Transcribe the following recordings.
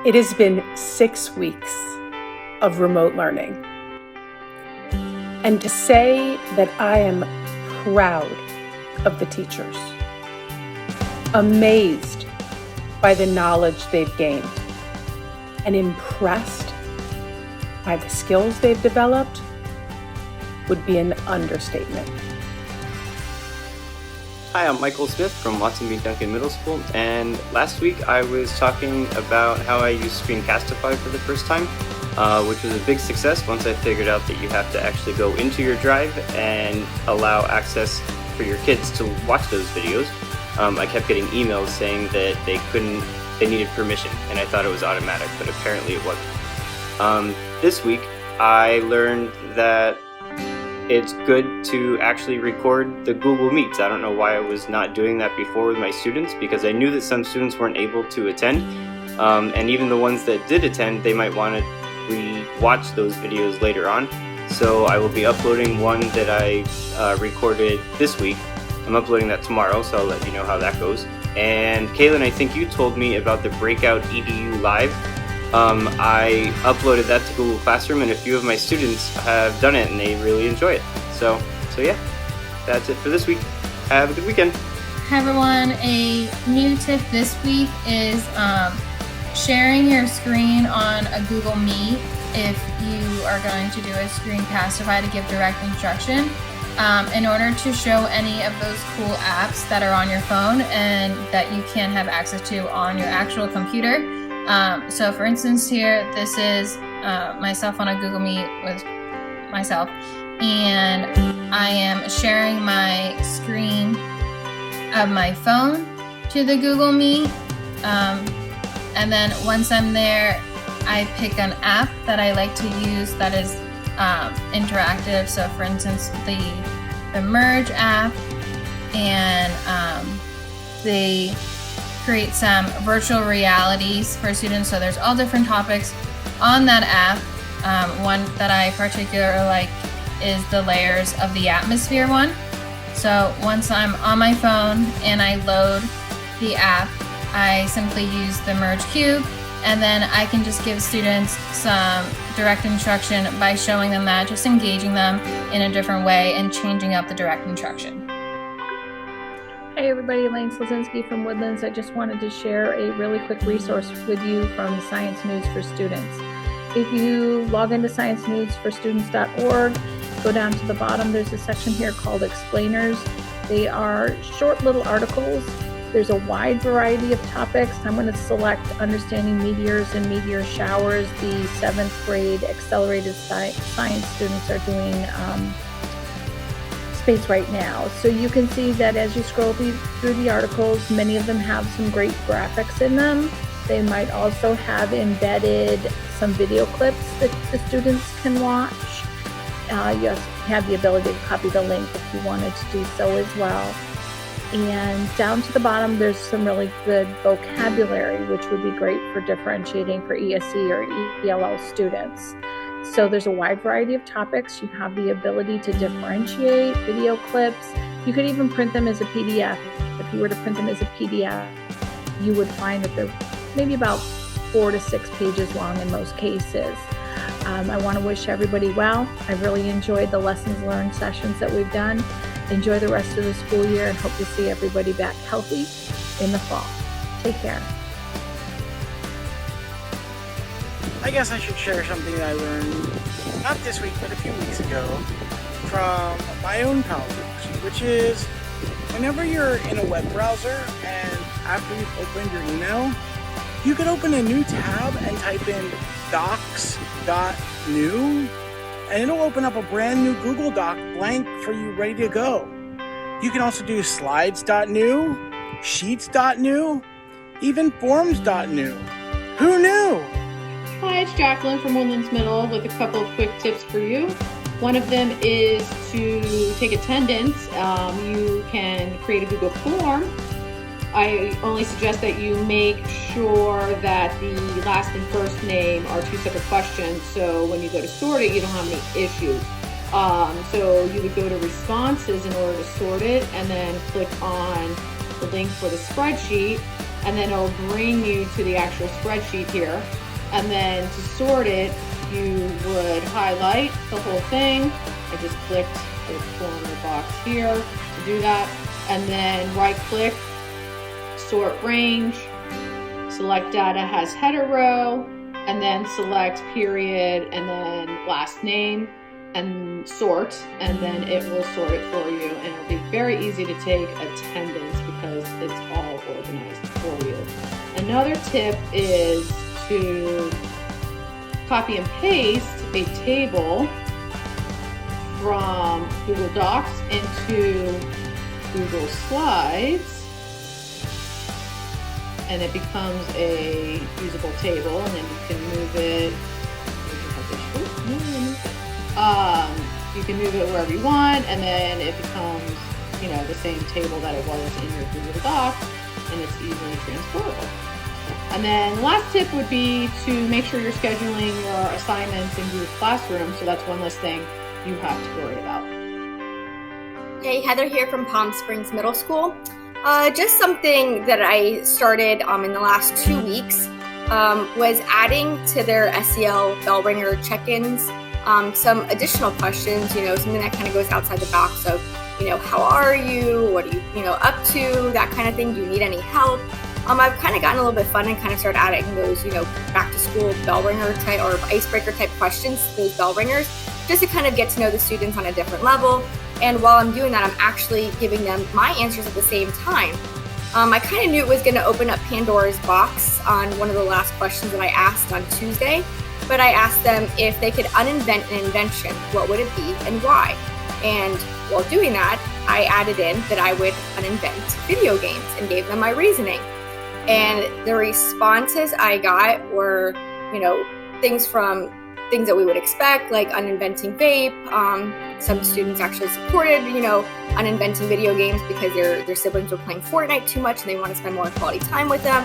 It has been 6 weeks of remote learning. And to say that I am proud of the teachers, amazed by the knowledge they've gained, and impressed by the skills they've developed would be an understatement. Hi, I'm Michael Smith from Watson B. Duncan Middle School, and last week I was talking about how I used Screencastify for the first time, which was a big success once I figured out that you have to actually go into your drive and allow access for your kids to watch those videos. I kept getting emails saying that they needed permission, and I thought it was automatic, but apparently it wasn't. This week I learned that it's good to actually record the Google Meets. I don't know why I was not doing that before with my students, because I knew that some students weren't able to attend, and even the ones that did attend, they might want to re-watch those videos later on. So I will be uploading one that I recorded this week. I'm uploading that tomorrow, so I'll let you know how that goes. And Kaylin, I think you told me about the Breakout EDU Live. I uploaded that to Google Classroom, and a few of my students have done it and they really enjoy it. So yeah, that's it for this week. Have a good weekend. Hi everyone, a new tip this week is sharing your screen on a Google Meet if you are going to do a Screencastify to give direct instruction. In order to show any of those cool apps that are on your phone and that you can have access to on your actual computer. So for instance here, this is myself on a Google Meet with myself, and I am sharing my screen of my phone to the Google Meet, and then once I'm there, I pick an app that I like to use that is interactive. So for instance, the Merge app, and they create some virtual realities for students. So there's all different topics on that app. One that I particularly like is the layers of the atmosphere one. So once I'm on my phone and I load the app, I simply use the Merge Cube, and then I can just give students some direct instruction by showing them that, just engaging them in a different way and changing up the direct instruction. Hey everybody, Elaine Slazinski from Woodlands. I just wanted to share a really quick resource with you from Science News for Students. If you log into sciencenewsforstudents.org, go down to the bottom, there's a section here called Explainers. They are short little articles. There's a wide variety of topics. I'm going to select Understanding Meteors and Meteor Showers. The 7th grade accelerated science students are doing space right now. So you can see that as you scroll through the articles, many of them have some great graphics in them. They might also have embedded some video clips that the students can watch. You have the ability to copy the link if you wanted to do so as well. And down to the bottom, there's some really good vocabulary, which would be great for differentiating for ESE or ELL students. So there's a wide variety of topics. You have the ability to differentiate video clips. You could even print them as a PDF. If you were to print them as a PDF, you would find that they're maybe about 4 to 6 pages long in most cases. I want to wish everybody well. I've really enjoyed the lessons learned sessions that we've done. Enjoy the rest of the school year and hope to see everybody back healthy in the fall. Take care. I guess I should share something that I learned, not this week, but a few weeks ago, from my own college, which is whenever you're in a web browser and after you've opened your email, you can open a new tab and type in docs.new, and it'll open up a brand new Google Doc blank for you ready to go. You can also do slides.new, sheets.new, even forms.new. Who knew? Hi, it's Jacqueline from Woodlands Middle with a couple of quick tips for you. One of them is to take attendance. You can create a Google form. I only suggest that you make sure that the last and first name are 2 separate questions, so when you go to sort it, you don't have any issues. So you would go to responses in order to sort it, and then click on the link for the spreadsheet, and then it'll bring you to the actual spreadsheet here. And then to sort it, you would highlight the whole thing. I just clicked the corner box here to do that. And then right click, sort range, select data has header row, and then select period and then last name and sort, and then it will sort it for you. And it'll be very easy to take attendance because it's all organized for you. Another tip is to copy and paste a table from Google Docs into Google Slides, and it becomes a usable table, and then you can move it. You can move it wherever you want, and then it becomes, the same table that it was in your Google Doc, and it's easily transportable. And then the last tip would be to make sure you're scheduling your assignments in Google Classroom, so that's one less thing you have to worry about. Hey, Heather here from Palm Springs Middle School. Just something that I started in the last 2 weeks was adding to their SEL bell ringer check-ins some additional questions, something that kind of goes outside the box of, how are you? What are you, up to? That kind of thing. Do you need any help? I've kind of gotten a little bit fun and kind of started adding those, back to school bell ringer type or icebreaker type questions, those bell ringers, just to kind of get to know the students on a different level. And while I'm doing that, I'm actually giving them my answers at the same time. I kind of knew it was going to open up Pandora's box on one of the last questions that I asked on Tuesday, but I asked them if they could uninvent an invention, what would it be and why? And while doing that, I added in that I would uninvent video games and gave them my reasoning. And the responses I got were, things that we would expect, like uninventing vape. Some students actually supported, uninventing video games because their siblings were playing Fortnite too much and they want to spend more quality time with them.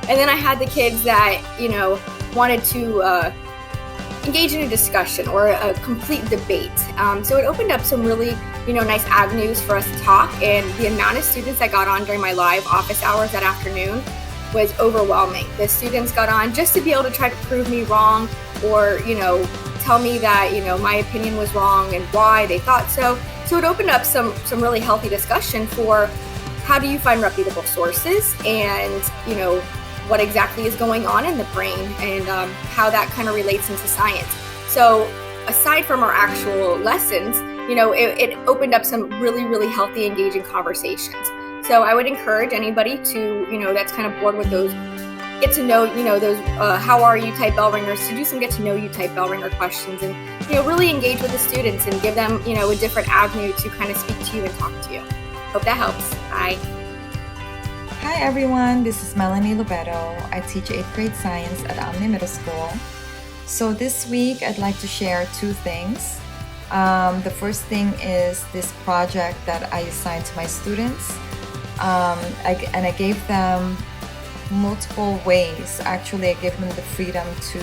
And then I had the kids that, wanted to engage in a discussion or a complete debate. So it opened up some really, nice avenues for us to talk. And the amount of students that got on during my live office hours that afternoon was overwhelming. The students got on just to be able to try to prove me wrong or, tell me that, my opinion was wrong and why they thought so. So it opened up some really healthy discussion for how do you find reputable sources and, what exactly is going on in the brain and how that kind of relates into science. So aside from our actual lessons, it opened up some really, really healthy, engaging conversations. So I would encourage anybody to, that's kind of bored with those get to know, those how are you type bell ringers, to do some get to know you type bell ringer questions and, really engage with the students and give them, a different avenue to kind of speak to you and talk to you. Hope that helps. Bye. Hi everyone, this is Melanie Lobeto. I teach 8th grade science at Omni Middle School. So this week I'd like to share two things. The first thing is this project that I assigned to my students. I gave them multiple ways. Actually, I gave them the freedom to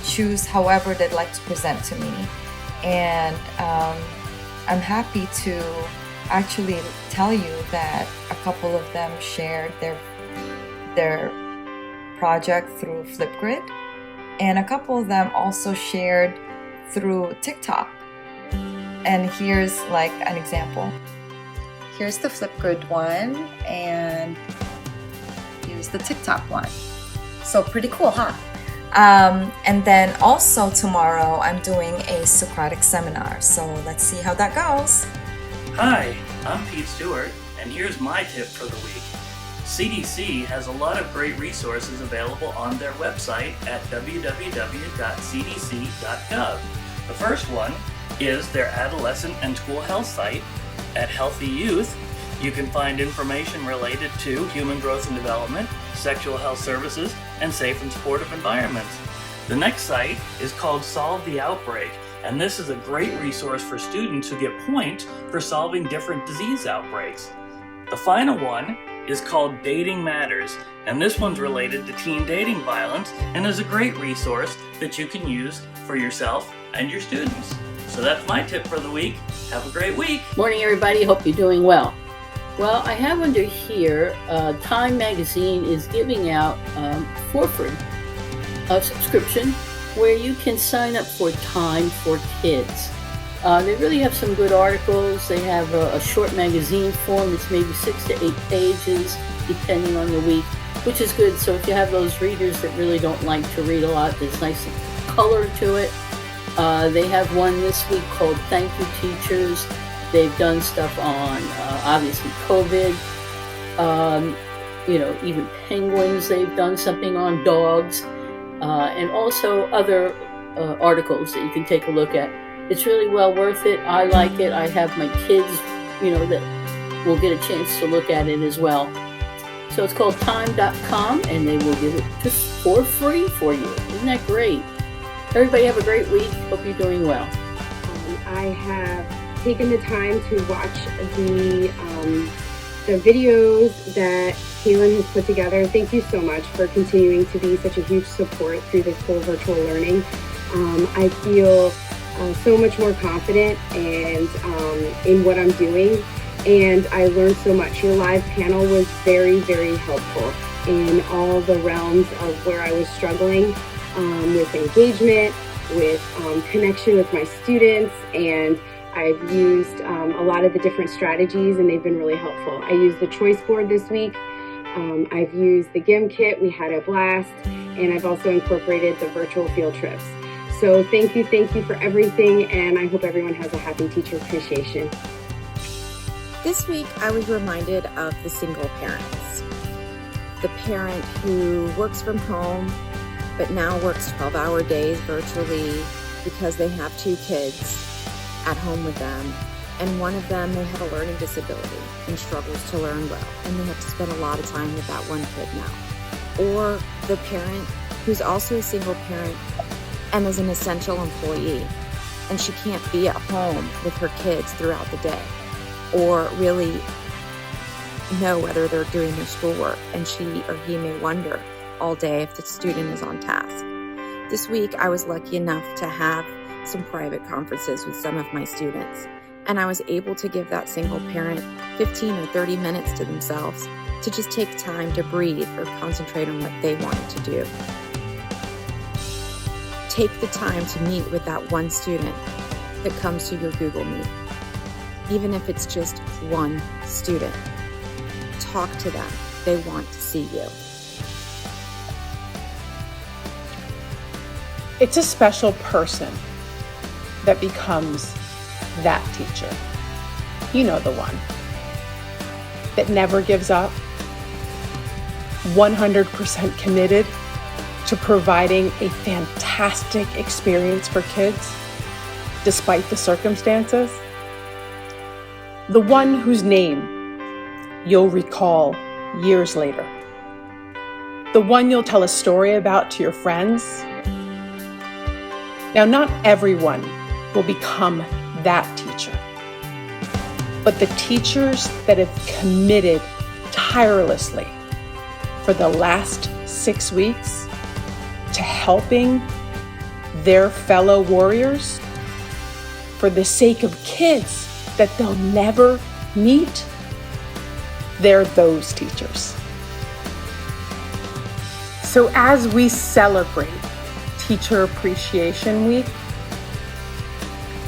choose however they'd like to present to me. And I'm happy to actually tell you that a couple of them shared their project through Flipgrid, and a couple of them also shared through TikTok. And here's like an example. Here's the Flipgrid one, and here's the TikTok one. So pretty cool, huh? And then also tomorrow I'm doing a Socratic seminar. So let's see how that goes. Hi, I'm Pete Stewart, and here's my tip for the week. CDC has a lot of great resources available on their website at www.cdc.gov. The first one is their adolescent and school health site. At Healthy Youth, you can find information related to human growth and development, sexual health services, and safe and supportive environments. The next site is called Solve the Outbreak, and this is a great resource for students who get points for solving different disease outbreaks. The final one is called Dating Matters, and this one's related to teen dating violence and is a great resource that you can use for yourself and your students. So that's my tip for the week. Have a great week. Morning, everybody. Hope you're doing well. Well, I have under here, Time Magazine is giving out for free a subscription where you can sign up for Time for Kids. They really have some good articles. They have a short magazine form. It's maybe 6 to 8 pages, depending on the week, which is good. So if you have those readers that really don't like to read a lot, there's nice color to it. They have one this week called Thank You Teachers. They've done stuff on, obviously, COVID, even penguins. They've done something on dogs, and also other articles that you can take a look at. It's really well worth it. I like it. I have my kids, that will get a chance to look at it as well. So it's called time.com, and they will give it just for free for you. Isn't that great? Everybody have a great week. Hope you're doing well. I have taken the time to watch the videos that Kaylin has put together. Thank you so much for continuing to be such a huge support through this whole virtual learning. I feel so much more confident and in what I'm doing, and I learned so much. Your live panel was very, very helpful in all the realms of where I was struggling with engagement, with connection with my students, and I've used a lot of the different strategies, and they've been really helpful. I used the choice board this week. I've used the GIM kit. We had a blast, and I've also incorporated the virtual field trips. So thank you for everything, and I hope everyone has a happy Teacher Appreciation. This week, I was reminded of the single parents. The parent who works from home, but now works 12-hour days virtually because they have 2 kids at home with them, and one of them may have a learning disability and struggles to learn well, and they have to spend a lot of time with that one kid now. Or the parent who's also a single parent and is an essential employee, and she can't be at home with her kids throughout the day, or really know whether they're doing their schoolwork, and she or he may wonder all day if the student is on task. This week, I was lucky enough to have some private conferences with some of my students, and I was able to give that single parent 15 or 30 minutes to themselves to just take time to breathe or concentrate on what they wanted to do. Take the time to meet with that one student that comes to your Google Meet. Even if it's just one student, talk to them. They want to see you. It's a special person that becomes that teacher. You know the one that never gives up, 100% committed to providing a fantastic experience for kids despite the circumstances. The one whose name you'll recall years later. The one you'll tell a story about to your friends. Now, not everyone will become that teacher, but the teachers that have committed tirelessly for the last 6 weeks to helping their fellow warriors for the sake of kids that they'll never meet, they're those teachers. So as we celebrate Teacher Appreciation Week,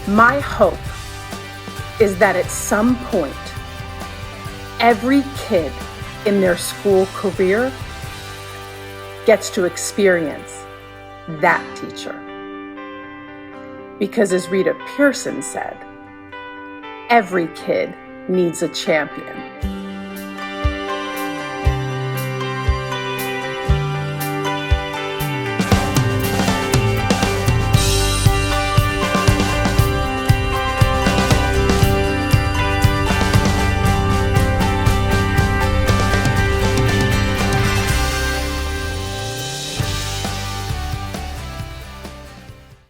my hope is that at some point, every kid in their school career gets to experience that teacher. Because as Rita Pearson said, every kid needs a champion.